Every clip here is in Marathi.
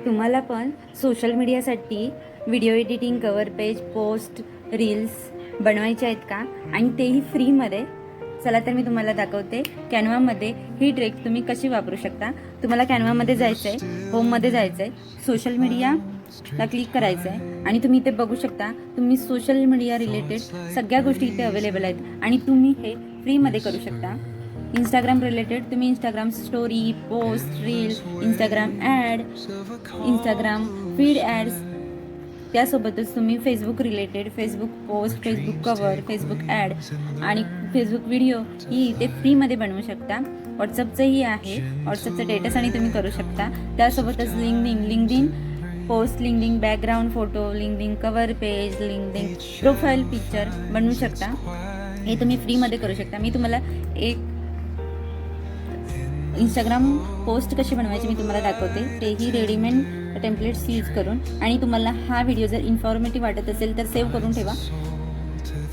तुम्हाला पण सोशल मीडियासाठी video editing, cover page, post, reels बनवायचे आहेत का? आणि तेही फ्रीमध्ये. चला तर मी तुम्हाला दाखवते कॅनवामध्ये ही ट्रिक तुम्ही कशी वापरू शकता. तुम्हाला कॅनवामध्ये जायचं आहे, होममध्ये जायचं आहे, सोशल मीडियाला क्लिक करायचं आहे आणि तुम्ही इथे बघू शकता तुम्ही सोशल मीडिया रिलेटेड सगळ्या गोष्टी इथे अवेलेबल आहेत आणि तुम्ही हे फ्रीमध्ये करू शकता. इंस्टाग्राम रिलेटेड तुम्ही Instagram story, post, reel, Instagram ad, Instagram feed ads, त्यासोबतच तुम्ही Facebook related Facebook post, Facebook cover, Facebook ad आणि फेसबुक व्हिडिओ ही इथे फ्रीमध्ये बनवू शकता. व्हॉट्सअपचंही आहे, व्हॉट्सअपचं स्टेटस आणि तुम्ही करू शकता. त्यासोबतच LinkedIn post, LinkedIn background photo, LinkedIn cover page, LinkedIn profile picture बनवू शकता. हे तुम्ही फ्रीमध्ये करू शकता. मी तुम्हाला एक इंस्टाग्राम पोस्ट कशी बनवायची मी तुम्हाला दाखवते, तेही रेडीमेड टेम्पलेट्स यूज करून. आणि तुम्हाला हा व्हिडिओ जर इन्फॉर्मेटिव्ह वाटत असेल तर सेव्ह करून ठेवा,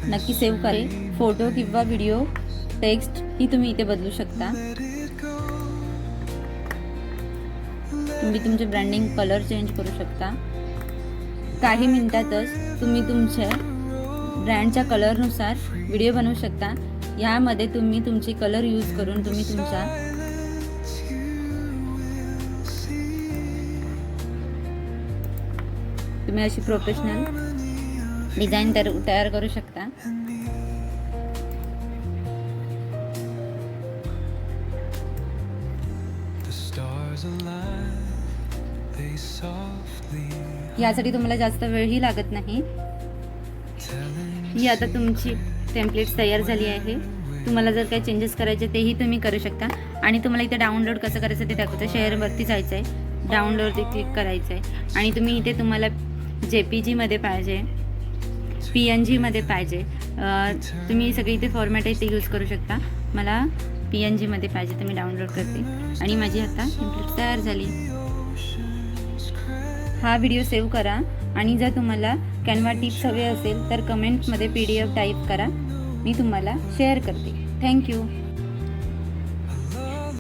नक्की सेव्ह करेल. फोटो किंवा व्हिडिओ टेक्स्ट ही तुम्ही इथे बदलू शकता. तुम्ही तुमचे ब्रँडिंग कलर चेंज करू शकता. काही मिनिटातच तुम्ही तुमच्या ब्रँडच्या कलरनुसार व्हिडिओ बनवू शकता. यामध्ये तुम्ही तुमचे कलर यूज करून तुम्ही अशी प्रोफेशनल डिझाईन तयार करू शकता. यासाठी तुम्हाला जास्त वेळही लागत नाही. ही आता तुमची टेम्पलेट्स तयार झाली आहे. तुम्हाला जर काही चेंजेस करायचे तेही तुम्ही करू शकता. आणि तुम्हाला इथे डाउनलोड कसं करायचं ते दाखवतं. शेअरवरती जायचं आहे, डाउनलोडवरती क्लिक करायचं आहे आणि तुम्ही इथे तुम्हाला JPG पाहिजे, PNG पाहिजे, तुम्ही सगळे इथे फॉर्मॅट आहे ते यूज करू शकता. मला PNG पाहिजे तर मी डाउनलोड करते आणि माझी आता टेम्पलेट तयार झाली. हा व्हिडिओ सेव्ह करा आणि जर तुम्हाला कॅनवा टिप्स हवे असेल तर कमेंटमध्ये PDF टाईप करा, मी तुम्हाला शेअर करते. थँक्यू.